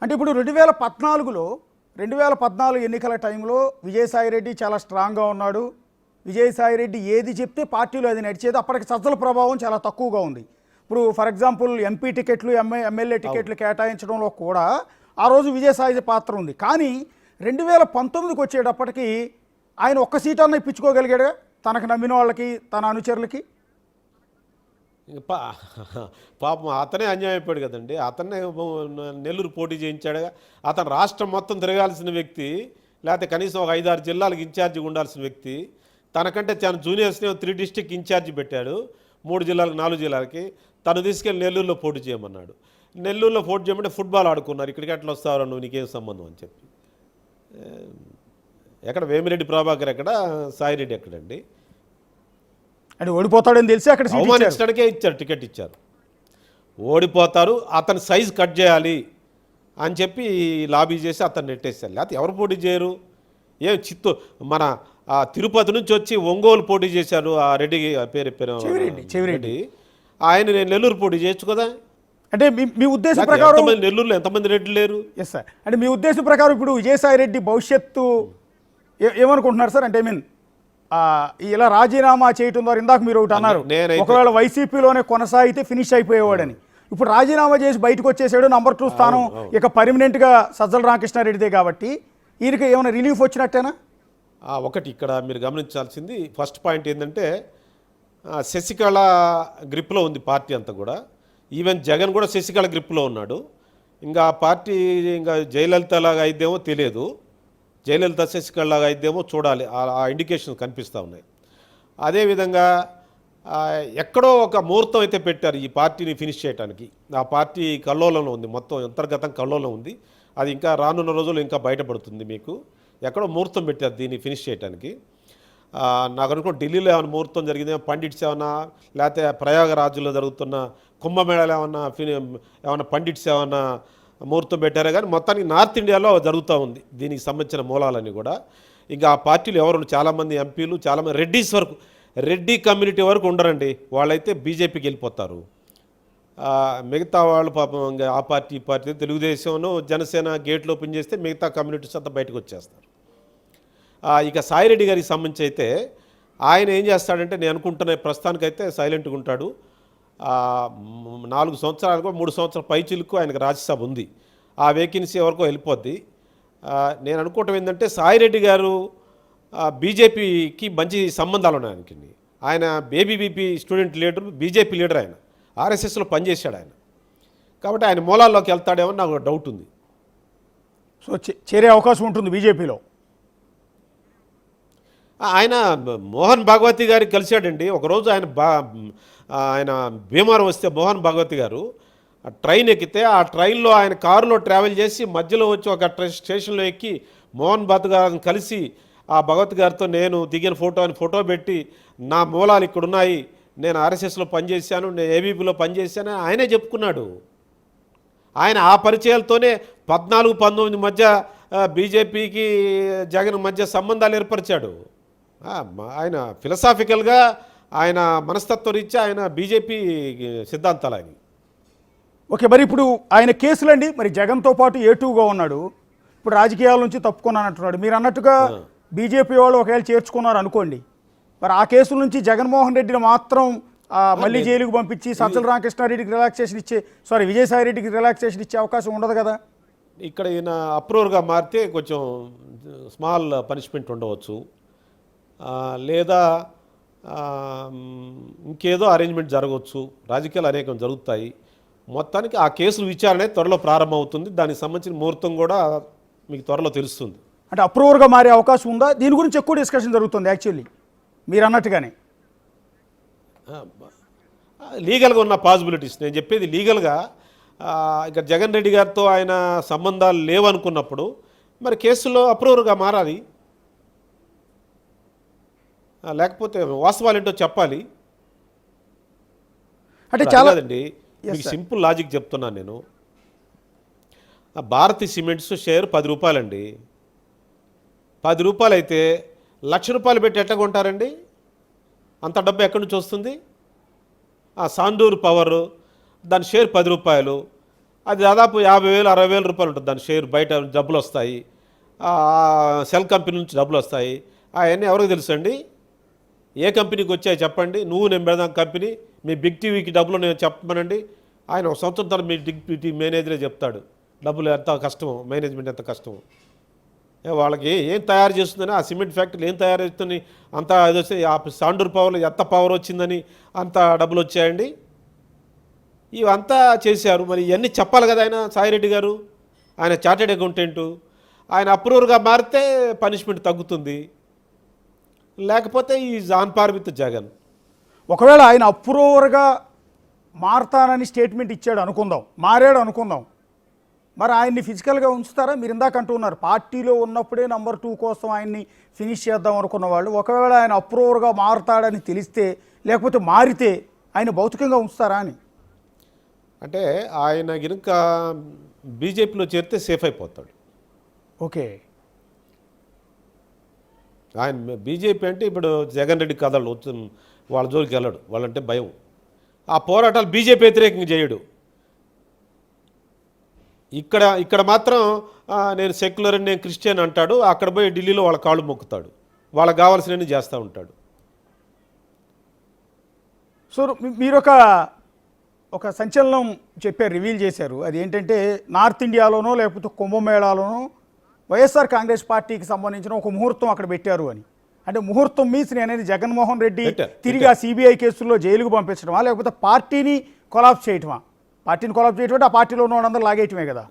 అంటే ఇప్పుడు 2014 ఎన్నికల టైంలో విజయసాయిరెడ్డి చాలా స్ట్రాంగ్గా ఉన్నాడు. విజయసాయిరెడ్డి ఏది చెప్తే పార్టీలో అది నడిచేది. అప్పటికి సజ్జల ప్రభావం చాలా తక్కువగా ఉంది. ఇప్పుడు ఫర్ ఎగ్జాంపుల్ ఎంపీ టికెట్లు, ఎమ్మెల్యే టికెట్లు కేటాయించడంలో కూడా ఆ రోజు విజయసాయి పాత్ర ఉంది. కానీ 2019కి వచ్చేటప్పటికి ఆయన ఒక్క సీటన్నా ఇప్పించుకోగలిగాడు తనకు నమ్మిన వాళ్ళకి, తన అనుచరులకి. పాపం అతనే అన్యాయం అయిపోయాడు కదండి. అతన్నే నెల్లూరు పోటీ చేయించాడుగా. అతను రాష్ట్రం మొత్తం తిరగాల్సిన వ్యక్తి, లేకపోతే కనీసం ఒక 5-6 జిల్లాలకు ఇన్ఛార్జిగా ఉండాల్సిన వ్యక్తి. తనకంటే తన జూనియర్స్ని 3 డిస్ట్రిక్ట్ ఇన్ఛార్జి పెట్టాడు, 3 జిల్లాలకు 4 జిల్లాలకి. తను తీసుకెళ్ళి నెల్లూరులో పోటీ చేయమన్నాడు. నెల్లూరులో పోటీ చేయమంటే ఫుట్బాల్ ఆడుకున్నారు. ఇక్కడికి ఎట్లా వస్తావు నువ్వు, నీకేం సంబంధం అని చెప్పి. ఎక్కడ వేమిరెడ్డి ప్రభాకర్ ఎక్కడ, సాయిరెడ్డి ఎక్కడండి? అంటే ఓడిపోతాడని తెలిసి అక్కడ అవమానించడానికే ఇచ్చారు, టికెట్ ఇచ్చారు. ఓడిపోతారు, అతని సైజు కట్ చేయాలి అని చెప్పి లాబీ చేసి అతను నెట్టేశారు. లేకపోతే ఎవరు పోటీ చేయరు? ఏం మన తిరుపతి నుంచి వచ్చి ఒంగోలు పోటీ చేశారు. ఆ రెడ్డి పేరు చెవిరెడ్డి, ఆయన నేను నెల్లూరు పోటీ చేయొచ్చు కదా. అంటే మీ ఉద్దేశం ప్రకారం నెల్లూరులో ఎంతమంది రెడ్డి లేరు? Yes sir. అంటే మీ ఉద్దేశం ప్రకారం ఇప్పుడు విజయసాయిరెడ్డి భవిష్యత్తు ఏమనుకుంటున్నారు సార్? అంటే ఇలా రాజీనామా చేయటం ద్వారా, ఇందాక మీరు ఒకటి అన్నారు, ఒకవేళ వైసీపీలోనే కొనసాగితే ఫినిష్ అయిపోయేవాడని. ఇప్పుడు రాజీనామా చేసి బయటకు వచ్చేసాడు, నంబర్ 2 స్థానం ఇక పర్మనెంట్గా సజ్జల రామకృష్ణారెడ్డిదే కాబట్టి ఈయనకి ఏమైనా రిలీఫ్ వచ్చినట్టేనా? ఒకటి ఇక్కడ మీరు గమనించాల్సింది ఫస్ట్ పాయింట్ ఏంటంటే, శశికళ గ్రిప్లో ఉంది పార్టీ అంతా కూడా. ఈవెన్ జగన్ కూడా శశికళ గ్రిప్లో ఉన్నాడు. ఇంకా ఆ పార్టీ ఇంకా జయలలిత లాగా అయిద్దేమో తెలియదు, జయలలిత శశికళ లాగా అయిద్దేమో చూడాలి. ఆ ఇండికేషన్ కనిపిస్తూ ఉన్నాయి. అదేవిధంగా ఎక్కడో ఒక ముహూర్తం అయితే పెట్టారు ఈ పార్టీని ఫినిష్ చేయడానికి. ఆ పార్టీ కల్లోలంలో ఉంది, మొత్తం అంతర్గతం కల్లోలం ఉంది. అది ఇంకా రానున్న రోజులు ఇంకా బయటపడుతుంది మీకు. ఎక్కడో ముహూర్తం పెట్టారు దీన్ని ఫినిష్ చేయడానికి. నాకు అనుకో ఢిల్లీలో ఏమైనా ముహూర్తం జరిగింది, పండిట్స్ ఏమన్నా, లేకపోతే ప్రయాగరాజ్లో జరుగుతున్న కుంభమేళాలో ఏమన్నా పండిట్స్ ఏమన్నా ముహూర్తం పెట్టారే. కానీ మొత్తానికి నార్త్ ఇండియాలో జరుగుతూ ఉంది దీనికి సంబంధించిన మూలాలన్నీ కూడా. ఇంకా ఆ పార్టీలు ఎవరు, చాలామంది ఎంపీలు, చాలామంది రెడ్డిస్ వరకు, రెడ్డి కమ్యూనిటీ వరకు ఉండరండి. వాళ్ళైతే బీజేపీకి వెళ్ళిపోతారు. మిగతా వాళ్ళు పాపం ఇంకా ఆ పార్టీ ఈ పార్టీ, తెలుగుదేశంలో జనసేన గేట్లు ఓపెన్ చేస్తే మిగతా కమ్యూనిటీస్ అంతా బయటకు వచ్చేస్తారు. ఇక సాయిరెడ్డి గారికి సంబంధించి అయితే ఆయన ఏం చేస్తాడంటే, నేను అనుకుంటున్న ప్రస్తుతానికైతే సైలెంట్గా ఉంటాడు. 4 సంవత్సరాలకు 3 సంవత్సరాల పైచిలకు ఆయనకు రాజ్యసభ ఉంది. ఆ వేకెన్సీ ఎవరికో వెళ్ళిపోద్ది. నేను అనుకోవటం ఏంటంటే, సాయిరెడ్డి గారు బీజేపీకి మంచి సంబంధాలు ఉన్నాయి ఆయనకి. ఆయన బేబీబీపీ స్టూడెంట్ లీడర్, బీజేపీ లీడర్, ఆయన ఆర్ఎస్ఎస్లో పనిచేశాడు ఆయన. కాబట్టి ఆయన మూలాల్లోకి వెళ్తాడేమో నాకు డౌట్ ఉంది. సో చేరే అవకాశం ఉంటుంది బీజేపీలో. ఆయన మోహన్ భాగవతి గారికి కలిశాడండి ఒకరోజు. ఆయన భీమవరం వస్తే మోహన్ భాగవతి గారు ట్రైన్ ఎక్కితే, ఆ ట్రైన్లో ఆయన కారులో ట్రావెల్ చేసి మధ్యలో వచ్చి ఒక స్టేషన్లో ఎక్కి మోహన్ భాగవతి గారిని కలిసి ఆ భగవత్ గారితో నేను దిగిన ఫోటో పెట్టి, నా మూలాలు ఇక్కడున్నాయి, నేను ఆర్ఎస్ఎస్లో పనిచేశాను, నేను ఏబీపీలో పనిచేశాను ఆయనే చెప్పుకున్నాడు. ఆయన ఆ పరిచయాలతోనే 14-19 మధ్య బీజేపీకి జగన్ మధ్య సంబంధాలు ఏర్పరిచాడు. ఆయన ఫిలసాఫికల్గా, ఆయన మనస్తత్వ రీత్యా ఆయన బీజేపీ సిద్ధాంతాలు ఆయన. ఓకే, మరి ఇప్పుడు ఆయన కేసులండి, మరి జగన్తో పాటు A2గా ఉన్నాడు, ఇప్పుడు రాజకీయాల నుంచి తప్పుకున్నానంటున్నాడు. మీరు అన్నట్టుగా బీజేపీ వాళ్ళు ఒకవేళ చేర్చుకున్నారు అనుకోండి, మరి ఆ కేసుల నుంచి జగన్మోహన్ రెడ్డిని మాత్రం మళ్ళీ జైలుకు పంపించి సజ్జల రామకృష్ణారెడ్డికి రిలాక్సేషన్ ఇచ్చే, విజయసాయిరెడ్డికి రిలాక్సేషన్ ఇచ్చే అవకాశం ఉండదు కదా. ఇక్కడ ఈయన అప్రూవర్గా మారితే కొంచెం స్మాల్ పనిష్మెంట్ ఉండవచ్చు, లేదా ఇంకేదో అరేంజ్మెంట్ జరగవచ్చు. రాజకీయాలు అనేకం జరుగుతాయి. మొత్తానికి ఆ కేసుల విచారణ త్వరలో ప్రారంభమవుతుంది. దానికి సంబంధించిన ముహూర్తం కూడా మీకు త్వరలో తెలుస్తుంది. అంటే అప్రూవర్గా మారే అవకాశం ఉందా? దీని గురించి ఎక్కువ డిస్కషన్ జరుగుతుంది యాక్చువల్లీ మీరు అన్నట్టుగానే. లీగల్గా ఉన్న పాసిబిలిటీస్ నేను చెప్పేది. లీగల్గా ఇక జగన్ రెడ్డి గారితో ఆయన సంబంధాలు లేవనుకున్నప్పుడు మరి కేసులో అప్రూవర్గా మారాలి, లేకపోతే వాస్తవాలు ఏంటో చెప్పాలి. అంటే చాలా అండి, మీకు సింపుల్ లాజిక్ చెప్తున్నాను నేను. భారతీ సిమెంట్స్ షేర్ 10 రూపాయలండి. 10 రూపాయలు అయితే ₹1,00,000 పెట్టి ఎట్లా కొంటారండి? అంత డబ్బు ఎక్కడి నుంచి వస్తుంది? సాండూర్ పవర్ దాని షేర్ 10 రూపాయలు. అది దాదాపు 50,000 60,000 రూపాయలు ఉంటుంది దాని షేర్. బయట డబ్బులు వస్తాయి, సెల్ కంపెనీ నుంచి డబ్బులు వస్తాయి. అవన్నీ ఎవరికి తెలుసండి? ఏ కంపెనీకి వచ్చాయి చెప్పండి? నువ్వు నేను పెడదాం కంపెనీ, మీ బిగ్ టీవీకి డబ్బులు నేను చెప్పమనండి. ఆయన ఒక సంవత్సరం తర్వాత మీ బిగ్ టీవీ మేనేజరే చెప్తాడు డబ్బులు ఎంత కష్టమో, మేనేజ్మెంట్ ఎంత కష్టమో. వాళ్ళకి ఏం తయారు చేస్తుందని, ఆ సిమెంట్ ఫ్యాక్టరీలు ఏం తయారు చేస్తుంది అంత ఇది వస్తే, ఆ సాండూర్ పవర్లో ఎంత పవర్ వచ్చిందని అంత డబ్బులు వచ్చాయండి. ఇవంతా చేశారు. మరి ఇవన్నీ చెప్పాలి కదా ఆయన, సాయిరెడ్డి గారు. ఆయన చార్టెడ్ అకౌంటెంటు. ఆయన అప్రూవర్గా మారితే పనిష్మెంట్ తగ్గుతుంది, లేకపోతే ఈ జాన్ పార్ విత్ జగన్. ఒకవేళ ఆయన అప్రూవర్గా మారతానని స్టేట్మెంట్ ఇచ్చాడు అనుకుందాం, మారాడు అనుకుందాం, మరి ఆయన్ని ఫిజికల్గా ఉంచుతారా? మీరు ఇందాక అంటున్నారు పార్టీలో ఉన్నప్పుడే నెంబర్ 2 కోసం ఆయన్ని ఫినిష్ చేద్దాం అనుకున్న వాళ్ళు, ఒకవేళ ఆయన అప్రూవర్గా మారతాడని తెలిస్తే, లేకపోతే మారితే ఆయన భౌతికంగా ఉంచుతారా అని. అంటే ఆయన గినుక బీజేపీలో చేరితే సేఫ్ అయిపోతాడు. ఓకే, ఆయన బీజేపీ అంటే ఇప్పుడు జగన్ రెడ్డి కథలు వాళ్ళ జోలికి వెళ్ళడు, వాళ్ళంటే భయం. ఆ పోరాటాలు బీజేపీ వ్యతిరేకంగా చేయడు. ఇక్కడ మాత్రం నేను సెక్యులర్ అని, నేను క్రిస్టియన్ అంటాడు. అక్కడ పోయి ఢిల్లీలో వాళ్ళ కాళ్ళు మొక్కుతాడు, వాళ్ళకి కావాల్సినవన్నీ చేస్తూ ఉంటాడు. సో మీరు ఒక సంచలనం చెప్పారు, రివీల్ చేశారు. అది ఏంటంటే నార్త్ ఇండియాలోనో లేకపోతే కుంభమేళాలోనో వైఎస్ఆర్ కాంగ్రెస్ పార్టీకి సంబంధించిన ఒక ముహూర్తం అక్కడ పెట్టారు అని. అంటే ముహూర్తం మీన్స్ అనేది జగన్మోహన్ రెడ్డి తిరిగి ఆ సిబిఐ కేసుల్లో జైలుకు పంపించడమా, లేకపోతే పార్టీని కొలాప్స్ చేయటమా? పార్టీని కొలాప్స్ చేయటం అంటే ఆ పార్టీలో ఉన్న వాళ్ళందరూ లాగేయటమే కదా.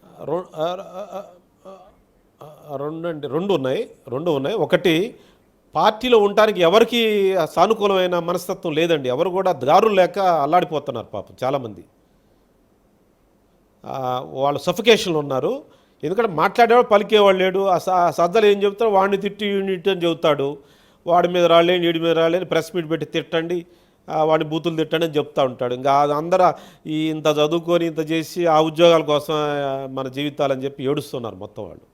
రెండు ఉన్నాయి. ఒకటి, పార్టీలో ఉండటానికి ఎవరికి సానుకూలమైన మనస్తత్వం లేదండి. ఎవరు కూడా దారులు లేక అల్లాడిపోతున్నారు పాపం చాలామంది. వాళ్ళు సఫికేషన్లో ఉన్నారు. ఎందుకంటే మాట్లాడేవాడు పలికేవాడు లేడు. ఆ సజ్జలు ఏం చెబుతాడు, వాడిని తిట్టి వీడిని అని చెబుతాడు. వాడి మీద రాలేని వీడి మీద రాలేని ప్రెస్ మీట్ పెట్టి తిట్టండి, వాడిని బూతులు తిట్టండి అని చెప్తూ ఉంటాడు. ఇంకా అందరూ ఇంత చదువుకొని ఇంత చేసి ఆ ఉద్యోగాల కోసం మన జీవితాలని చెప్పి ఏడుస్తున్నారు మొత్తం వాళ్ళు.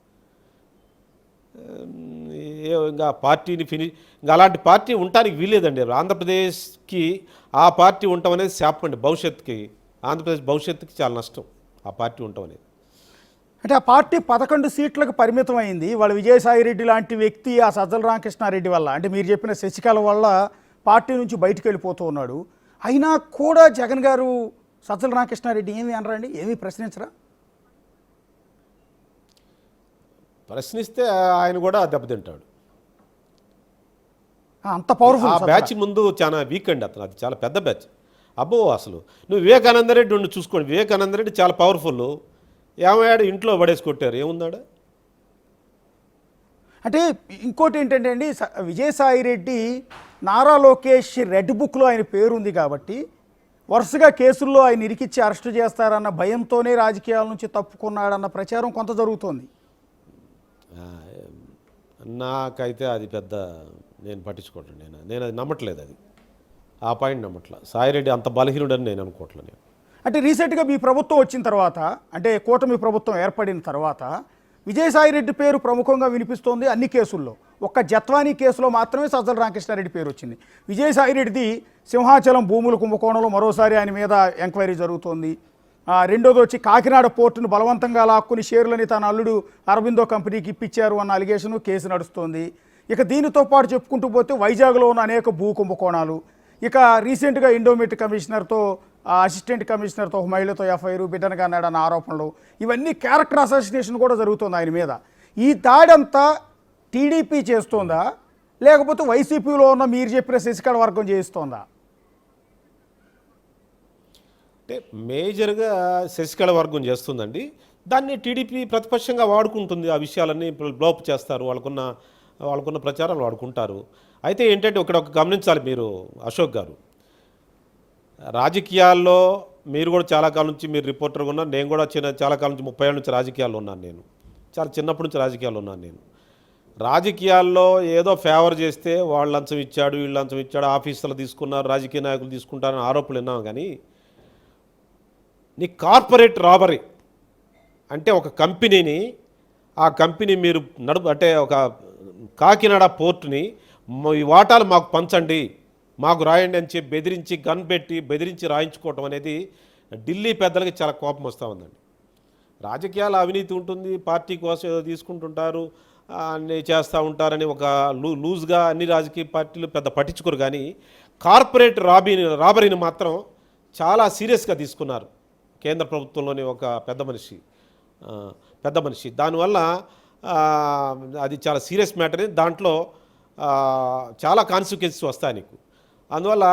ఇంకా పార్టీని ఇంకా అలాంటి పార్టీ ఉండటానికి వీలేదండి. ఆంధ్రప్రదేశ్కి ఆ పార్టీ ఉండటం అనేది శాపం అండి. భవిష్యత్తుకి, ఆంధ్రప్రదేశ్ భవిష్యత్తుకి చాలా నష్టం ఆ పార్టీ ఉండటం అనేది. అంటే ఆ పార్టీ 11 సీట్లకు పరిమితం అయింది. వాళ్ళ విజయసాయిరెడ్డి లాంటి వ్యక్తి ఆ సజ్జల రామకృష్ణారెడ్డి వల్ల, అంటే మీరు చెప్పిన శశికళ వల్ల పార్టీ నుంచి బయటకు వెళ్ళిపోతూ ఉన్నాడు. అయినా కూడా జగన్ గారు సజ్జల రామకృష్ణారెడ్డి ఏమి అనరండి, ఏమీ ప్రశ్నించరా? ప్రశ్నిస్తే ఆయన కూడా దెబ్బతింటాడు. అంత పవర్ఫుల్. ఆ బ్యాచ్ ముందు చాలా వీక్ అండి అతను, అది చాలా పెద్ద బ్యాచ్. అబ్బో అసలు నువ్వు వివేకానంద రెడ్డి ఉండి చూసుకోండి. వివేకానంద రెడ్డి చాలా పవర్ఫుల్. ఏమయ్యాడు, ఇంట్లో పడేసి కొట్టారు, ఏమున్నాడు. అంటే ఇంకోటి ఏంటంటే అండి, విజయసాయిరెడ్డి నారా లోకేష్ రెడ్ బుక్లో ఆయన పేరుంది కాబట్టి వరుసగా కేసుల్లో ఆయన ఇరికిచ్చి అరెస్టు చేస్తారన్న భయంతోనే రాజకీయాల నుంచి తప్పుకున్నాడన్న ప్రచారం కొంత జరుగుతోంది. నాకైతే అది పెద్ద నేను పట్టించుకోవట్లేదు. నేను అది నమ్మట్లేదు. అది ఆ పాయింట్ నమ్మట్లేదు. సాయిరెడ్డి అంత బలహీనుడని నేను అనుకోవట్లేదు. అంటే రీసెంట్గా మీ ప్రభుత్వం వచ్చిన తర్వాత, అంటే కూటమి ప్రభుత్వం ఏర్పడిన తర్వాత విజయసాయిరెడ్డి పేరు ప్రముఖంగా వినిపిస్తోంది అన్ని కేసుల్లో. ఒక్క జత్వానీ కేసులో మాత్రమే సజ్జల రామకృష్ణారెడ్డి పేరు వచ్చింది. విజయసాయిరెడ్డిది సింహాచలం భూముల కుంభకోణంలో మరోసారి ఆయన మీద ఎంక్వైరీ జరుగుతోంది. రెండోది వచ్చి కాకినాడ పోర్టును బలవంతంగా లాక్కుని షేర్లని తన అల్లుడు అరబిందో కంపెనీకి ఇప్పించారు అన్న అలిగేషను కేసు నడుస్తోంది. ఇక దీనితో పాటు చెప్పుకుంటూ పోతే వైజాగ్లో ఉన్న అనేక భూ కుంభకోణాలు, ఇక రీసెంట్గా ఇండోమెట్ కమిషనర్తో, అసిస్టెంట్ కమిషనర్తో ఒక మహిళతో ఎఫ్ఐఆర్, బిడ్డనగా అన్నాడన్న ఆరోపణలు, ఇవన్నీ క్యారెక్టర్ అసాసినేషన్ కూడా జరుగుతుంది ఆయన మీద. ఈ దాడంతా టీడీపీ చేస్తోందా, లేకపోతే వైసీపీలో ఉన్న మీరు చెప్పిన శశికళ వర్గం చేయిస్తోందా? అంటే మేజర్గా శశికళ వర్గం చేస్తుందండి. దాన్ని టీడీపీ ప్రతిపక్షంగా వాడుకుంటుంది. ఆ విషయాలన్నీ బ్లోప్ చేస్తారు, వాళ్ళకున్న ప్రచారాలు వాడుకుంటారు. అయితే ఏంటంటే ఒక గమనించాలి మీరు అశోక్ గారు, రాజకీయాల్లో మీరు కూడా చాలా కాలం నుంచి మీరు రిపోర్టర్గా ఉన్నారు. నేను కూడా చాలా కాలం నుంచి 30 ఏళ్ళ నుంచి రాజకీయాల్లో ఉన్నాను. నేను చాలా చిన్నప్పటి నుంచి రాజకీయాల్లో ఉన్నాను. నేను రాజకీయాల్లో ఏదో ఫేవర్ చేస్తే వాళ్ళు లంచం ఇచ్చాడు, వీళ్ళు లంచం ఇచ్చాడు, ఆఫీసులు తీసుకున్నారు, రాజకీయ నాయకులు తీసుకుంటారని ఆరోపణలు విన్నాం. కానీ నీ కార్పొరేట్ రాబరీ అంటే ఒక కంపెనీని, ఆ కంపెనీ మీరు అంటే ఒక కాకినాడ పోర్టుని ఈ వాటాలు మాకు పంచండి, మాకు రాయండి అని చెప్పి బెదిరించి, గన్ పెట్టి బెదిరించి రాయించుకోవటం అనేది ఢిల్లీ పెద్దలకి చాలా కోపం వస్తూ ఉందండి. రాజకీయాల అవినీతి ఉంటుంది, పార్టీ కోసం ఏదో తీసుకుంటుంటారు, అన్నీ చేస్తూ ఉంటారని ఒక లూజ్గా అన్ని రాజకీయ పార్టీలు పెద్ద పట్టించుకోరు. కానీ కార్పొరేట్ రాబరీని మాత్రం చాలా సీరియస్గా తీసుకున్నారు కేంద్ర ప్రభుత్వంలోని ఒక పెద్ద మనిషి. దానివల్ల అది చాలా సీరియస్ మ్యాటర్. దాంట్లో చాలా కాన్సిక్వెన్సెస్ వస్తాయి నీకు. అందువల్ల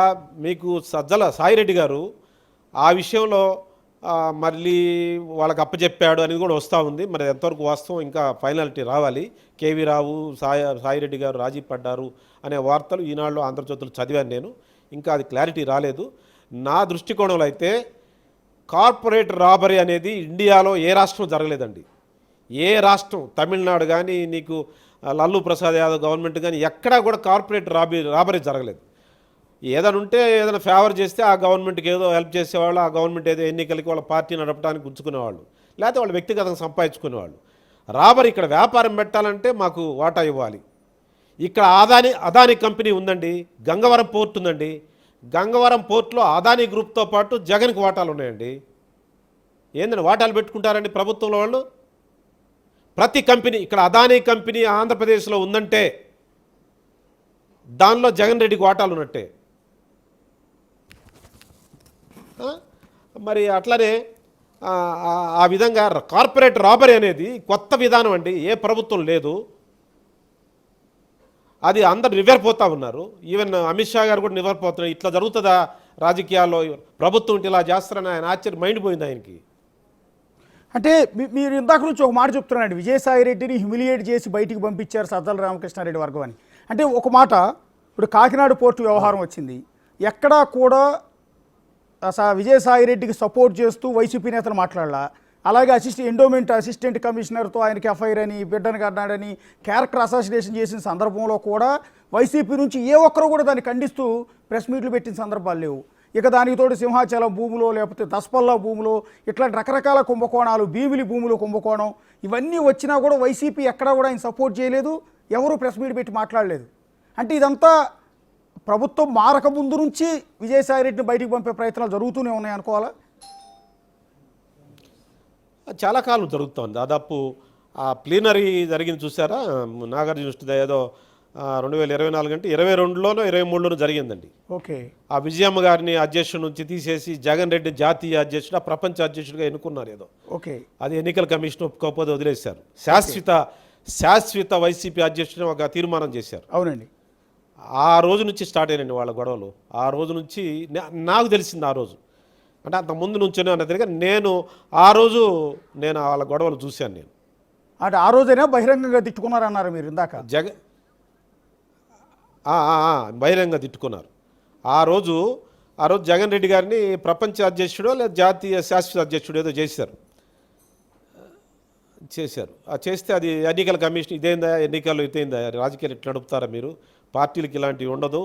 మీకు సజ్జల సాయిరెడ్డి గారు ఆ విషయంలో మళ్ళీ వాళ్ళకి అప్పచెప్పాడు అనేది కూడా వస్తూ ఉంది. మరి ఎంతవరకు వాస్తవం ఇంకా ఫైనాలిటీ రావాలి. కేవీ రావు, సాయిరెడ్డి గారు రాజీ పడ్డారు అనే వార్తలు ఈనాడులో ఆంధ్రజ్యోతులు చదివాను నేను. ఇంకా అది క్లారిటీ రాలేదు. నా దృష్టికోణంలో అయితే కార్పొరేట్ రాబరీ అనేది ఇండియాలో ఏ రాష్ట్రం జరగలేదండి. ఏ రాష్ట్రం, తమిళనాడు కానీ, నీకు లల్లు ప్రసాద్ యాదవ్ గవర్నమెంట్ కానీ ఎక్కడా కూడా కార్పొరేట్ రాబరీ జరగలేదు. ఏదైనా ఉంటే ఏదైనా ఫేవర్ చేస్తే ఆ గవర్నమెంట్కి ఏదో హెల్ప్ చేసేవాళ్ళు, ఆ గవర్నమెంట్ ఏదో ఎన్నికలకి వాళ్ళ పార్టీ నడపడానికి ఉంచుకునేవాళ్ళు, లేకపోతే వాళ్ళు వ్యక్తిగతంగా సంపాదించుకునేవాళ్ళు. రాబరీ ఇక్కడ వ్యాపారం పెట్టాలంటే మాకు వాటా ఇవ్వాలి. ఇక్కడ అదానీ కంపెనీ ఉందండి, గంగవరం పోర్ట్ ఉందండి. గంగవరం పోర్ట్లో అదానీ గ్రూప్తో పాటు జగన్కి వాటాలు ఉన్నాయండి. ఏంటంటే వాటాలు పెట్టుకుంటారండి ప్రభుత్వంలో వాళ్ళు. ప్రతి కంపెనీ, ఇక్కడ అదానీ కంపెనీ ఆంధ్రప్రదేశ్లో ఉందంటే దానిలో జగన్ రెడ్డికి వాటాలు ఉన్నట్టే. మరి అట్లనే ఆ విధంగా కార్పొరేట్ రాబరీ అనేది కొత్త విధానం అండి, ఏ ప్రభుత్వం లేదు. అది అందరు నివ్వెరపోతూ ఉన్నారు. ఈవెన్ అమిత్ షా గారు కూడా నివ్వెరపోతున్నారు. ఇట్లా జరుగుతుందా రాజకీయాల్లో, ప్రభుత్వం ఇలా చేస్తారని ఆయన ఆశ్చర్యం మైండ్ పోయింది ఆయనకి. అంటే మీరు ఇందాక నుంచి ఒక మాట చెప్తున్నారండి, విజయసాయిరెడ్డిని హ్యూమిలియేట్ చేసి బయటికి పంపించారు సజ్జల రామకృష్ణారెడ్డి వర్గం అని. అంటే ఒక మాట, ఇప్పుడు కాకినాడ పోర్టు వ్యవహారం వచ్చింది, ఎక్కడా కూడా విజయసాయిరెడ్డికి సపోర్ట్ చేస్తూ వైసీపీ నేతలు మాట్లాడాల. అలాగే ఎండోమెంట్ అసిస్టెంట్ కమిషనర్తో ఆయనకి ఎఫ్ఐఆర్ అని, బిడ్డను కన్నాడని క్యారెక్టర్ అసాసినేషన్ చేసిన సందర్భంలో కూడా వైసీపీ నుంచి ఏ ఒక్కరు కూడా దాన్ని ఖండిస్తూ ప్రెస్ మీట్లు పెట్టిన సందర్భాలు లేవు. ఇక దానికి తోడు సింహాచలం భూములో, లేకపోతే దస్పల్లా భూములో, ఇట్లాంటి రకరకాల కుంభకోణాలు, భీమిలి భూములు కుంభకోణం, ఇవన్నీ వచ్చినా కూడా వైసీపీ ఎక్కడా కూడా ఆయన సపోర్ట్ చేయలేదు, ఎవరు ప్రెస్ మీట్ పెట్టి మాట్లాడలేదు. అంటే ఇదంతా ప్రభుత్వం మారక ముందు నుంచి విజయసాయిరెడ్డిని బయటికి పంపే ప్రయత్నాలు జరుగుతూనే ఉన్నాయి అనుకోవాలా? చాలా కాలం జరుగుతుంది. దాదాపు ఆ ప్లీనరీ జరిగింది చూసారా, నాగార్జున యూనివర్సిటీ ఏదో 2024 అంటే 22లోనో 23లోనో జరిగిందండి. ఓకే. ఆ విజయమ్మ గారిని అధ్యక్షుడి నుంచి తీసేసి జగన్ రెడ్డి జాతీయ అధ్యక్షుడు, ప్రపంచ అధ్యక్షుడిగా ఎన్నుకున్నారు ఏదో. ఓకే. అది ఎన్నికల కమిషన్ ఒప్పుకోకపోతే వదిలేశారు. శాశ్వత వైసీపీ అధ్యక్షుడిని ఒక తీర్మానం చేశారు. అవునండి. ఆ రోజు నుంచి స్టార్ట్ అయినండి వాళ్ళ గొడవలు. ఆ రోజు నుంచి నాకు తెలిసింది, ఆ రోజు అంటే అంత ముందు నుంచే అన్నది, నేను ఆ రోజు వాళ్ళ గొడవలు చూశాను నేను. అంటే ఆ రోజైనా బహిరంగంగా తిట్టుకున్నారన్నారు మీరు ఇందాక. బహిరంగంగా తిట్టుకున్నారు. ఆ రోజు జగన్ రెడ్డి గారిని ప్రపంచ అధ్యక్షుడో లేదా జాతీయ శాశ్వత అధ్యక్షుడు ఏదో చేశారు. చేస్తే అది ఎన్నికల కమిషన్ ఇదేందా, ఎన్నికల్లో ఇదేందా, రాజకీయాలు ఇట్లా నడుపుతారా మీరు, పార్టీలకు ఇలాంటివి ఉండదు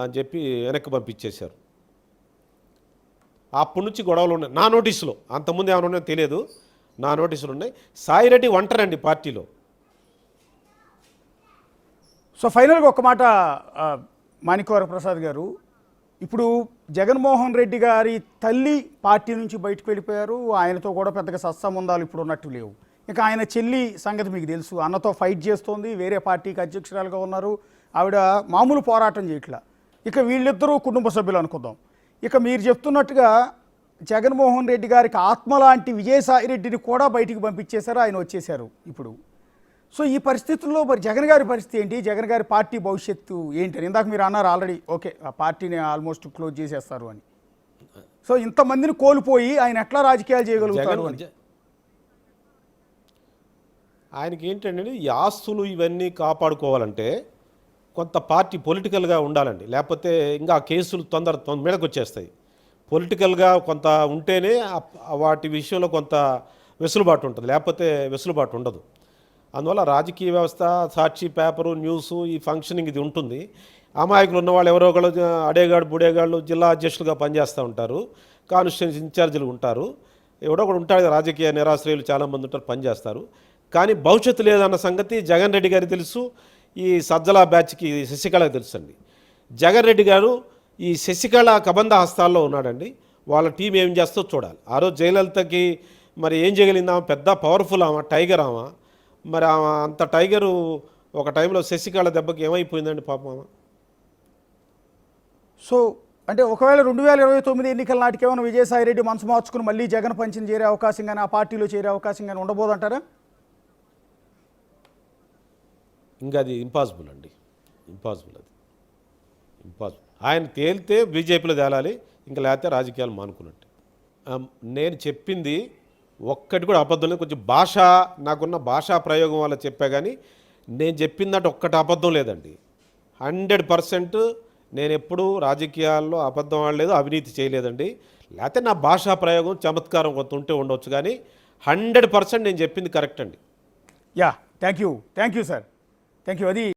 అని చెప్పి వెనక్కి పంపించేశారు. అప్పటి నుంచి గొడవలు ఉన్నాయి నా నోటీసులో. అంతకుముందు ఏమైనా ఉన్నాయో తెలియదు, నా నోటీసులు ఉన్నాయి. సాయిరెడ్డి ఒంటరండి పార్టీలో. సో ఫైనల్గా ఒక మాట మాణిక్యవర ప్రసాద్ గారు, ఇప్పుడు జగన్మోహన్ రెడ్డి గారి తల్లి పార్టీ నుంచి బయటకు వెళ్ళిపోయారు, ఆయనతో కూడా పెద్దగా సత్సంబంధాలు ఇప్పుడు ఉన్నట్టు లేవు. ఇక ఆయన చెల్లి సంగతి మీకు తెలుసు, అన్నతో ఫైట్ చేస్తోంది, వేరే పార్టీకి అధ్యక్షురాలుగా ఉన్నారు, ఆవిడ మామూలు పోరాటం చేయట్లా. ఇక వీళ్ళిద్దరూ కుటుంబ సభ్యులు అనుకుందాం. ఇక మీరు చెప్తున్నట్టుగా జగన్మోహన్ రెడ్డి గారికి ఆత్మ లాంటి విజయసాయిరెడ్డిని కూడా బయటికి పంపించేశారు, ఆయన వచ్చేశారు ఇప్పుడు. సో ఈ పరిస్థితుల్లో మరి జగన్ గారి పరిస్థితి ఏంటి, జగన్ గారి పార్టీ భవిష్యత్తు ఏంటి అని ఇందాక మీరు అన్నారు ఆల్రెడీ. ఓకే, ఆ పార్టీని ఆల్మోస్ట్ క్లోజ్ చేసేస్తారు అని. సో ఇంతమందిని కోల్పోయి ఆయన ఎట్లా రాజకీయాలు చేయగలుగుతారు అని. ఆయనకి ఏంటంటే ఈ ఆస్తులు ఇవన్నీ కాపాడుకోవాలంటే కొంత పార్టీ పొలిటికల్గా ఉండాలండి, లేకపోతే ఇంకా కేసులు తొందర మీదకి వచ్చేస్తాయి. పొలిటికల్గా కొంత ఉంటేనే వాటి విషయంలో కొంత వెసులుబాటు ఉంటుంది, లేకపోతే వెసులుబాటు ఉండదు. అందువల్ల రాజకీయ వ్యవస్థ, సాక్షి పేపరు, న్యూసు, ఈ ఫంక్షనింగ్ ఇది ఉంటుంది. అమాయకులు ఉన్నవాళ్ళు ఎవరో ఒకళ్ళు అడేగాడు బుడేగాళ్ళు జిల్లా అధ్యక్షులుగా పనిచేస్తూ ఉంటారు, కాన్స్టిట్యూన్సీ ఇన్ఛార్జీలు ఉంటారు, ఎవడో ఒకడు ఉంటాడు, రాజకీయ నిరాశ్రయులు చాలామంది ఉంటారు, పనిచేస్తారు. కానీ భవిష్యత్తు లేదన్న సంగతి జగన్ రెడ్డి గారికి తెలుసు, ఈ సజ్జల బ్యాచ్కి శశికళకి తెలుసు అండి. జగన్ రెడ్డి గారు ఈ శశికళ కబంధ హస్తాల్లో ఉన్నాడండి. వాళ్ళ టీం ఏం చేస్తో చూడాలి. ఆ రోజు జయలలితకి మరి ఏం చేయగలిగింది ఆమె? పెద్ద పవర్ఫుల్ ఆమె, టైగర్ ఆమె. మరి ఆమె అంత టైగరు ఒక టైంలో శశికళ దెబ్బకి ఏమైపోయిందండి పాపం ఆమె? సో అంటే ఒకవేళ 2029 ఎన్నికల నాటికి ఏమైనా విజయసాయి రెడ్డి మనసు మార్చుకుని మళ్ళీ జగన్ పంచిన చేరే అవకాశం కానీ ఆ పార్టీలో చేరే అవకాశం కానీ ఉండబోదంటారా? ఇంకా అది ఇంపాసిబుల్ అండి, ఇంపాసిబుల్. అది ఇంపాసిబుల్. ఆయన తేలితే బీజేపీలో తేలాలి, ఇంకా లేకపోతే రాజకీయాలు మానుకున్నట్టు. నేను చెప్పింది ఒక్కటి కూడా అబద్ధం లేదు. కొంచెం భాష, నాకున్న భాషా ప్రయోగం వల్ల చెప్పా, కానీ నేను చెప్పిందంటే ఒక్కటి అబద్ధం లేదండి. 100% నేను ఎప్పుడూ రాజకీయాల్లో అబద్ధం ఆడలేదు, అవినీతి చేయలేదండి. లేకపోతే నా భాషా ప్రయోగం చమత్కారం కొంత ఉంటే ఉండొచ్చు, కానీ 100% నేను చెప్పింది కరెక్ట్ అండి. Yeah, thank you sir, thank you. అది